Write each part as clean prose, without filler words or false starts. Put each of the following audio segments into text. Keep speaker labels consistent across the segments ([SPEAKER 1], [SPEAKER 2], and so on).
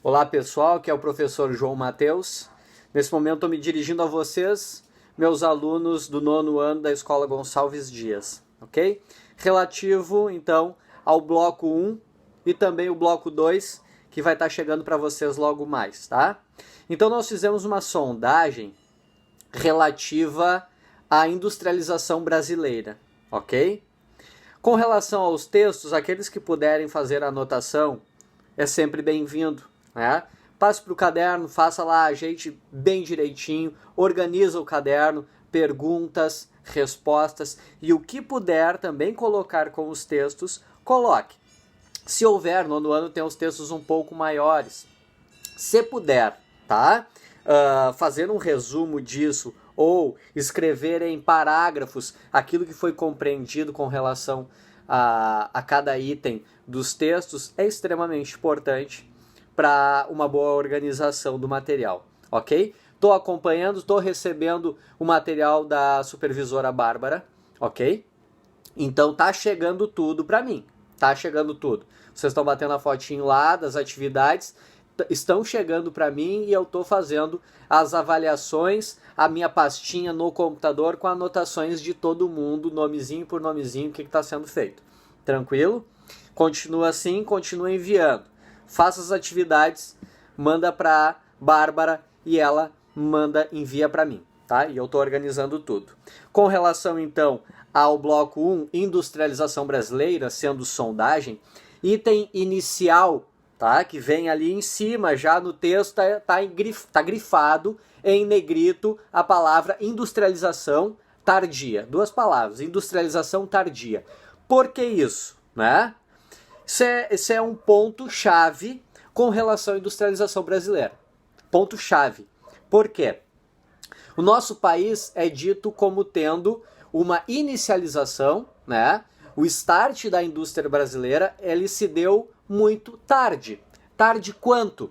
[SPEAKER 1] Olá pessoal, aqui é o professor João Mateus. Nesse momento estou me dirigindo a vocês, meus alunos do 9º ano da Escola Gonçalves Dias, ok? Relativo então ao bloco 1 e também o bloco 2, que vai estar chegando para vocês logo mais, tá? Então nós fizemos uma sondagem relativa à industrialização brasileira, ok? Com relação aos textos, aqueles que puderem fazer a anotação, é sempre bem-vindo, né? Passe para o caderno, faça lá, ajeite bem direitinho, organiza o caderno, perguntas, respostas e o que puder também colocar com os textos, coloque. Se houver, no 9º ano tem os textos um pouco maiores. Se puder, tá? Fazer um resumo disso ou escrever em parágrafos aquilo que foi compreendido com relação a cada item dos textos é extremamente importante para uma boa organização do material, ok? Estou acompanhando, estou recebendo o material da supervisora Bárbara, ok? Então tá chegando tudo para mim, tá chegando tudo. Vocês estão batendo a fotinho lá das atividades, estão chegando para mim e eu estou fazendo as avaliações, a minha pastinha no computador com anotações de todo mundo, nomezinho por nomezinho, o que está sendo feito. Tranquilo? Continua assim, continua enviando. Faça as atividades, manda para Bárbara e ela envia para mim, tá? E eu estou organizando tudo. Com relação então ao bloco 1, industrialização brasileira, sendo sondagem, item inicial, tá? Que vem ali em cima, já no texto tá grifado em negrito a palavra industrialização tardia. Duas palavras, industrialização tardia. Por que isso, né? Esse é um ponto-chave com relação à industrialização brasileira. Ponto-chave. Por quê? O nosso país é dito como tendo uma inicialização, né? O start da indústria brasileira, ele se deu muito tarde. Tarde quanto?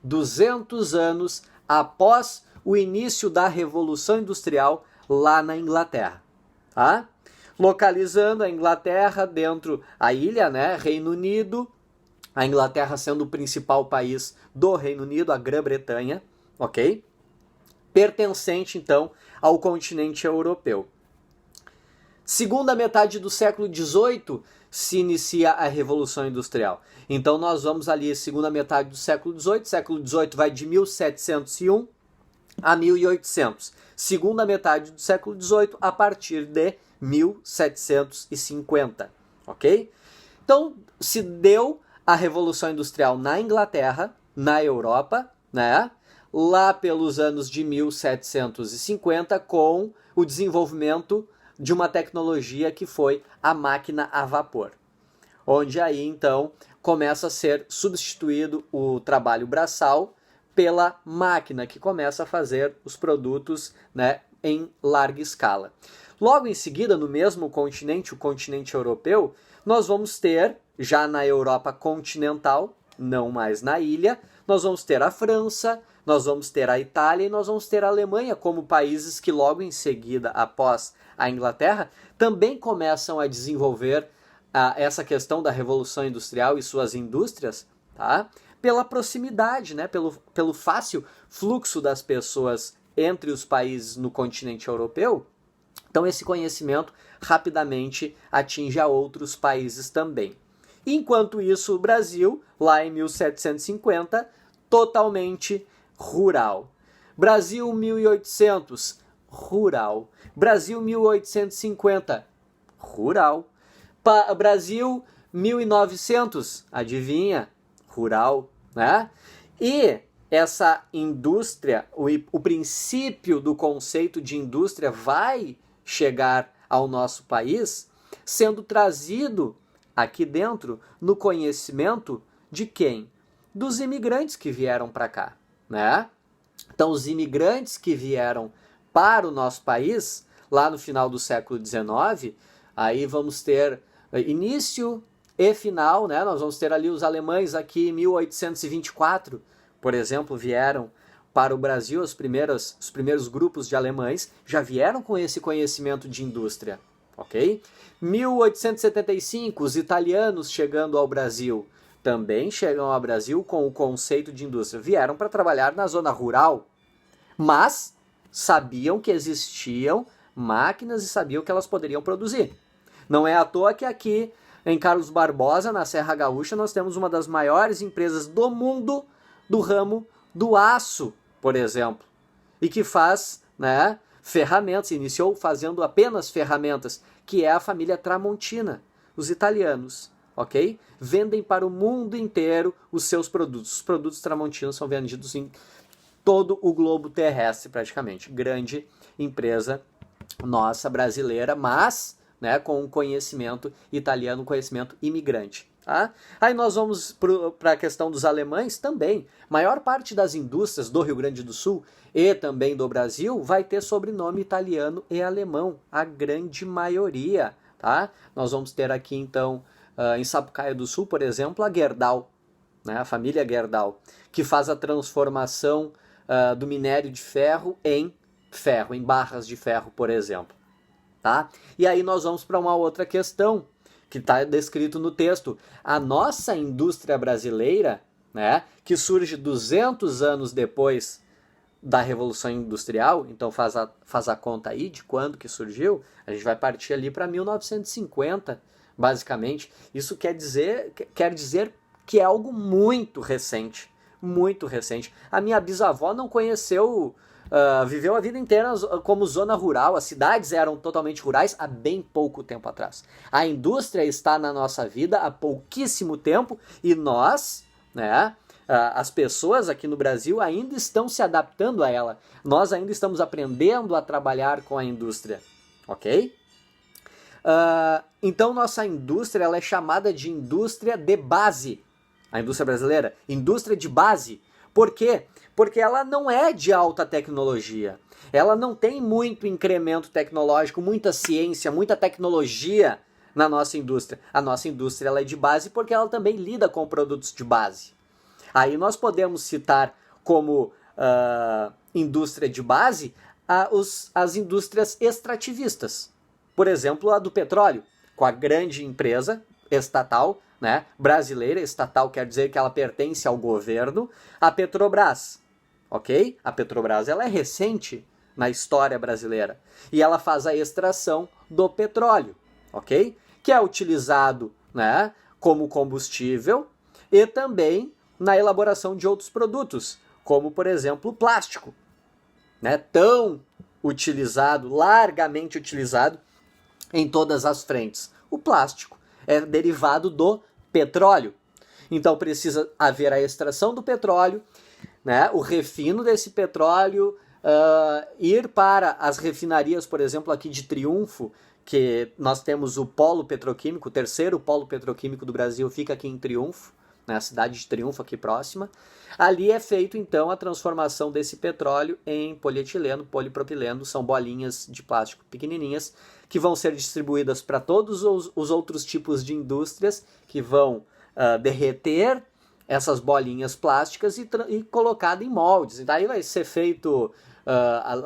[SPEAKER 1] 200 anos após o início da Revolução Industrial lá na Inglaterra. Tá? Localizando a Inglaterra dentro da ilha, né? Reino Unido, a Inglaterra sendo o principal país do Reino Unido, a Grã-Bretanha, ok? Pertencente, então, ao continente europeu. Segunda metade do século XVIII se inicia a Revolução Industrial. Então nós vamos ali, segunda metade do século XVIII, século XVIII vai de 1701 a 1800. Segunda metade do século XVIII a partir de 1750, ok? Então se deu a Revolução Industrial na Inglaterra, na Europa, né? Lá pelos anos de 1750 com o desenvolvimento de uma tecnologia que foi a máquina a vapor, onde aí então começa a ser substituído o trabalho braçal pela máquina que começa a fazer os produtos, né, em larga escala. Logo em seguida, no mesmo continente, o continente europeu, nós vamos ter, já na Europa continental, não mais na ilha, nós vamos ter a França, nós vamos ter a Itália e nós vamos ter a Alemanha como países que logo em seguida, após a Inglaterra, também começam a desenvolver essa questão da Revolução Industrial e suas indústrias, tá? Pela proximidade, né? Pelo fácil fluxo das pessoas entre os países no continente europeu. Então esse conhecimento rapidamente atinge a outros países também. Enquanto isso, o Brasil, lá em 1750, totalmente rural. Brasil 1800, rural. Brasil 1850, rural. Brasil 1900, adivinha? Rural, né? E essa indústria, o princípio do conceito de indústria vai chegar ao nosso país sendo trazido aqui dentro no conhecimento de quem? Dos imigrantes que vieram para cá, né? Então, os imigrantes que vieram para o nosso país, lá no final do século XIX, aí vamos ter início e final, né? Nós vamos ter ali os alemães aqui em 1824, por exemplo, vieram para o Brasil, os primeiros grupos de alemães já vieram com esse conhecimento de indústria, ok? 1875, os italianos chegando ao Brasil. também chegam ao Brasil com o conceito de indústria. Vieram para trabalhar na zona rural, mas sabiam que existiam máquinas e sabiam que elas poderiam produzir. Não é à toa que aqui em Carlos Barbosa, na Serra Gaúcha, nós temos uma das maiores empresas do mundo do ramo do aço, por exemplo, e que faz, né, ferramentas, iniciou fazendo apenas ferramentas, que é a família Tramontina, os italianos, ok? Vendem para o mundo inteiro os seus produtos. Os produtos Tramontina são vendidos em todo o globo terrestre, praticamente. Grande empresa nossa, brasileira, mas, né, com um conhecimento italiano, um conhecimento imigrante. Tá? Aí nós vamos para a questão dos alemães também. Maior parte das indústrias do Rio Grande do Sul e também do Brasil vai ter sobrenome italiano e alemão, a grande maioria. Tá? Nós vamos ter aqui então, em Sapucaia do Sul, por exemplo, a Gerdau, né, a família Gerdau, que faz a transformação do minério de ferro, em barras de ferro, por exemplo. Tá? E aí nós vamos para uma outra questão, que está descrito no texto. A nossa indústria brasileira, né, que surge 200 anos depois da Revolução Industrial, então faz a conta aí de quando que surgiu, a gente vai partir ali para 1950, basicamente. Isso quer dizer que é algo muito recente, muito recente. A minha bisavó não conheceu... viveu a vida inteira como zona rural, as cidades eram totalmente rurais há bem pouco tempo atrás. A indústria está na nossa vida há pouquíssimo tempo e nós, né, as pessoas aqui no Brasil ainda estão se adaptando a ela. Nós ainda estamos aprendendo a trabalhar com a indústria, ok? Então nossa indústria ela é chamada de indústria de base. A indústria brasileira, indústria de base. Por quê? Porque ela não é de alta tecnologia. Ela não tem muito incremento tecnológico, muita ciência, muita tecnologia na nossa indústria. A nossa indústria ela é de base porque ela também lida com produtos de base. Aí nós podemos citar como indústria de base as indústrias extrativistas. Por exemplo, a do petróleo, com a grande empresa estatal, né, brasileira. Estatal quer dizer que ela pertence ao governo, a Petrobras, ok? A Petrobras ela é recente na história brasileira e ela faz a extração do petróleo, ok? Que é utilizado, né, como combustível e também na elaboração de outros produtos, como por exemplo o plástico, né, tão utilizado, largamente utilizado em todas as frentes. O plástico é derivado do petróleo. Então precisa haver a extração do petróleo, né, o refino desse petróleo, ir para as refinarias, por exemplo, aqui de Triunfo, que nós temos o polo petroquímico, o terceiro polo petroquímico do Brasil fica aqui em Triunfo, na cidade de Triunfo, aqui próxima. Ali é feito então a transformação desse petróleo em polietileno, polipropileno, são bolinhas de plástico pequenininhas, que vão ser distribuídas para todos os outros tipos de indústrias, que vão derreter essas bolinhas plásticas e colocada em moldes. E daí vai ser feito,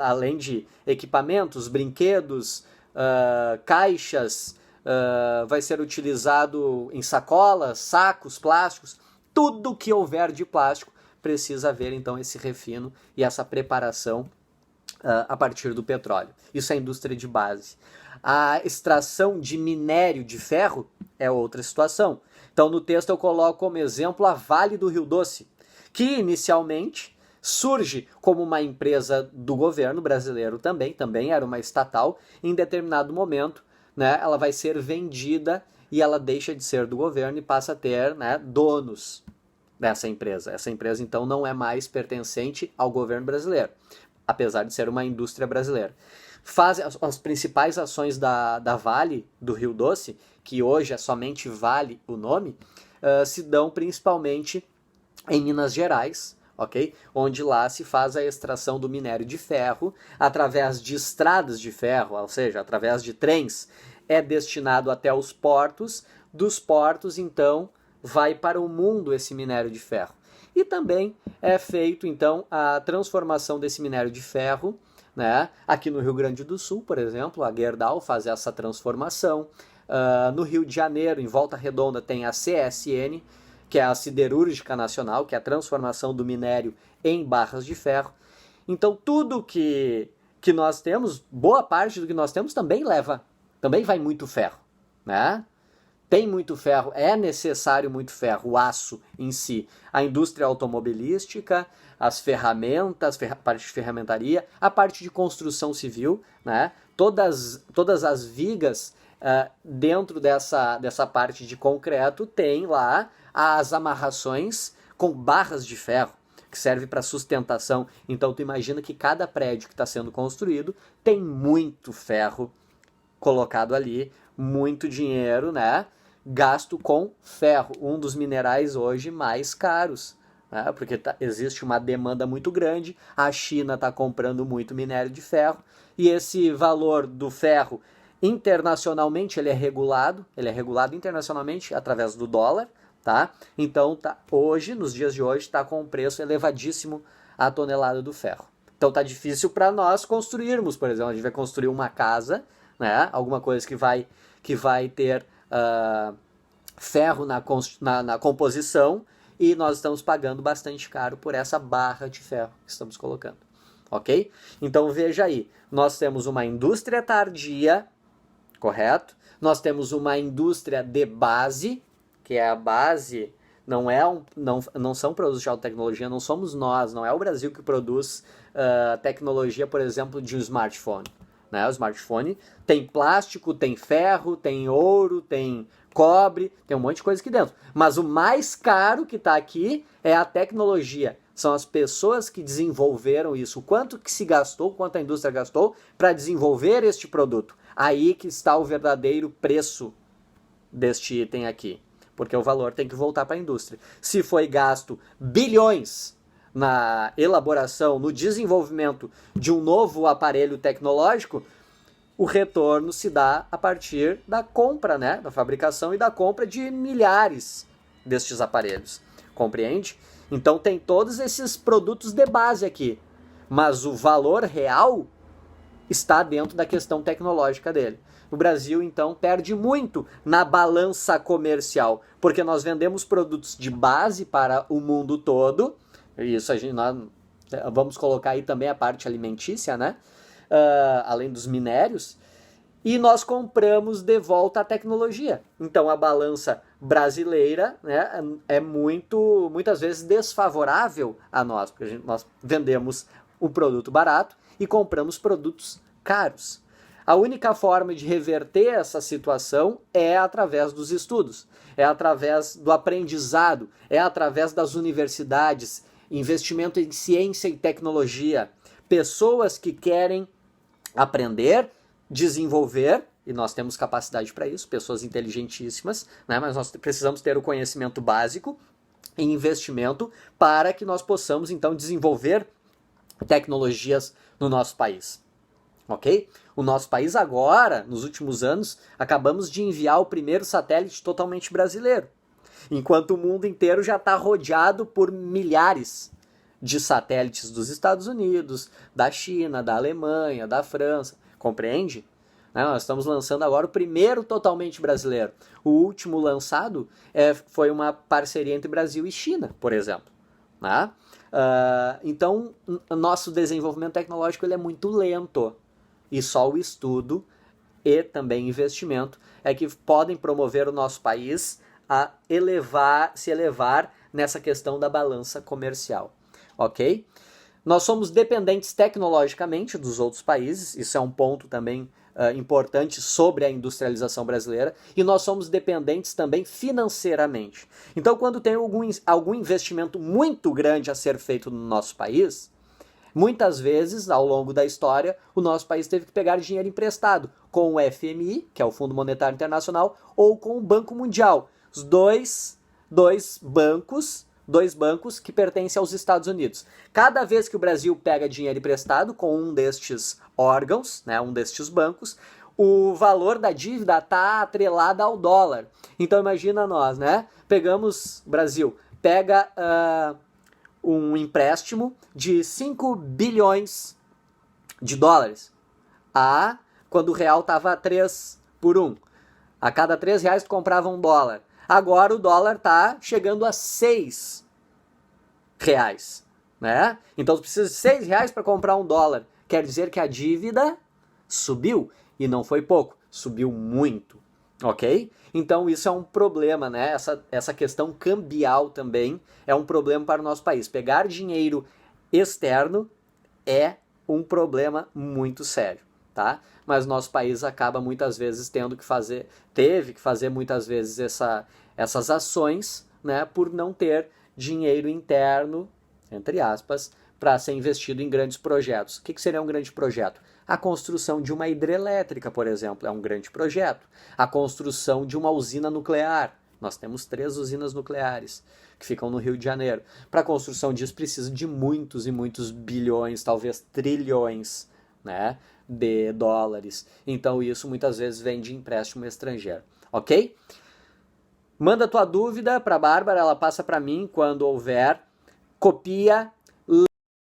[SPEAKER 1] além de equipamentos, brinquedos, caixas, vai ser utilizado em sacolas, sacos plásticos, tudo que houver de plástico precisa haver então esse refino e essa preparação a partir do petróleo. Isso é a indústria de base. A extração de minério de ferro é outra situação. Então no texto eu coloco como exemplo a Vale do Rio Doce, que inicialmente surge como uma empresa do governo brasileiro também era uma estatal, em determinado momento, né, ela vai ser vendida e ela deixa de ser do governo e passa a ter, né, donos dessa empresa. Essa empresa, então, não é mais pertencente ao governo brasileiro, apesar de ser uma indústria brasileira. Faz as principais ações da Vale do Rio Doce, que hoje é somente Vale o nome, se dão principalmente em Minas Gerais, ok? Onde lá se faz a extração do minério de ferro através de estradas de ferro, ou seja, através de trens, é destinado até os portos, dos portos então vai para o mundo esse minério de ferro. E também é feito então a transformação desse minério de ferro, né? Aqui no Rio Grande do Sul, por exemplo, a Gerdau faz essa transformação. No Rio de Janeiro, em Volta Redonda, tem a CSN, que é a siderúrgica nacional, que é a transformação do minério em barras de ferro. Então tudo que nós temos, boa parte do que nós temos também vai muito ferro, né? Tem muito ferro, é necessário muito ferro, o aço em si. A indústria automobilística, as ferramentas, a parte de ferramentaria, a parte de construção civil, né? Todas as vigas dentro dessa parte de concreto tem lá as amarrações com barras de ferro, que serve para sustentação. Então tu imagina que cada prédio que está sendo construído tem muito ferro colocado ali, muito dinheiro, né? Gasto com ferro, um dos minerais hoje mais caros, né? Porque existe uma demanda muito grande, a China está comprando muito minério de ferro, e esse valor do ferro internacionalmente ele é regulado internacionalmente através do dólar, tá? Então hoje, nos dias de hoje, está com um preço elevadíssimo a tonelada do ferro. Então tá difícil para nós construirmos, por exemplo, a gente vai construir uma casa, né? Alguma coisa que vai ter ferro na composição, e nós estamos pagando bastante caro por essa barra de ferro que estamos colocando, ok? Então veja aí, nós temos uma indústria tardia, correto? Nós temos uma indústria de base, que é a base, não são produtos de alta tecnologia, não somos nós, não é o Brasil que produz tecnologia, por exemplo, de um smartphone. Né? O smartphone tem plástico, tem ferro, tem ouro, tem cobre, tem um monte de coisa aqui dentro. Mas o mais caro que está aqui é a tecnologia. São as pessoas que desenvolveram isso. O quanto que se gastou, quanto a indústria gastou para desenvolver este produto. Aí que está o verdadeiro preço deste item aqui. Porque o valor tem que voltar para a indústria. Se foi gasto bilhões na elaboração, no desenvolvimento de um novo aparelho tecnológico, o retorno se dá a partir da compra, né? Da fabricação e da compra de milhares destes aparelhos. Compreende? Então tem todos esses produtos de base aqui, mas o valor real está dentro da questão tecnológica dele. O Brasil, então, perde muito na balança comercial, porque nós vendemos produtos de base para o mundo todo. Isso nós vamos colocar aí também a parte alimentícia, né? Além dos minérios, e nós compramos de volta a tecnologia. Então a balança brasileira, né, é muitas vezes desfavorável a nós, porque nós vendemos um produto barato e compramos produtos caros. A única forma de reverter essa situação é através dos estudos, é através do aprendizado, é através das universidades, investimento em ciência e tecnologia, pessoas que querem aprender, desenvolver, e nós temos capacidade para isso, pessoas inteligentíssimas, né? Mas nós precisamos ter o conhecimento básico e investimento para que nós possamos, então, desenvolver tecnologias no nosso país. Ok? O nosso país agora, nos últimos anos, acabamos de enviar o primeiro satélite totalmente brasileiro, enquanto o mundo inteiro já está rodeado por milhares de satélites dos Estados Unidos, da China, da Alemanha, da França. Compreende? Nós estamos lançando agora o primeiro totalmente brasileiro. O último lançado foi uma parceria entre Brasil e China, por exemplo. Né? Então, nosso desenvolvimento tecnológico ele é muito lento. E só o estudo e também investimento é que podem promover o nosso país a se elevar nessa questão da balança comercial. Ok? Nós somos dependentes tecnologicamente dos outros países, isso é um ponto também importante sobre a industrialização brasileira, e nós somos dependentes também financeiramente. Então, quando tem algum investimento muito grande a ser feito no nosso país, muitas vezes, ao longo da história, o nosso país teve que pegar dinheiro emprestado com o FMI, que é o Fundo Monetário Internacional, ou com o Banco Mundial. Os dois bancos que pertencem aos Estados Unidos. Cada vez que o Brasil pega dinheiro emprestado com um destes órgãos, né, um destes bancos, o valor da dívida está atrelado ao dólar. Então imagina nós, né? Brasil pega um empréstimo de 5 bilhões de dólares. Quando o real estava 3 por 1. A cada 3 reais tu comprava um dólar. Agora o dólar está chegando a R$ 6, né? Então tu precisa de R$ 6 para comprar um dólar. Quer dizer que a dívida subiu, e não foi pouco, subiu muito, ok? Então isso é um problema, né? Essa questão cambial também é um problema para o nosso país. Pegar dinheiro externo é um problema muito sério, tá? Mas nosso país acaba muitas vezes teve que fazer muitas vezes essas ações, né? Por não ter dinheiro interno, entre aspas, para ser investido em grandes projetos. O que seria um grande projeto? A construção de uma hidrelétrica, por exemplo, é um grande projeto. A construção de uma usina nuclear. Nós temos 3 usinas nucleares que ficam no Rio de Janeiro. Para a construção disso precisa de muitos e muitos bilhões, talvez trilhões, né, de dólares. Então isso muitas vezes vem de empréstimo estrangeiro, ok? Manda tua dúvida para a Bárbara, ela passa para mim quando houver. Copia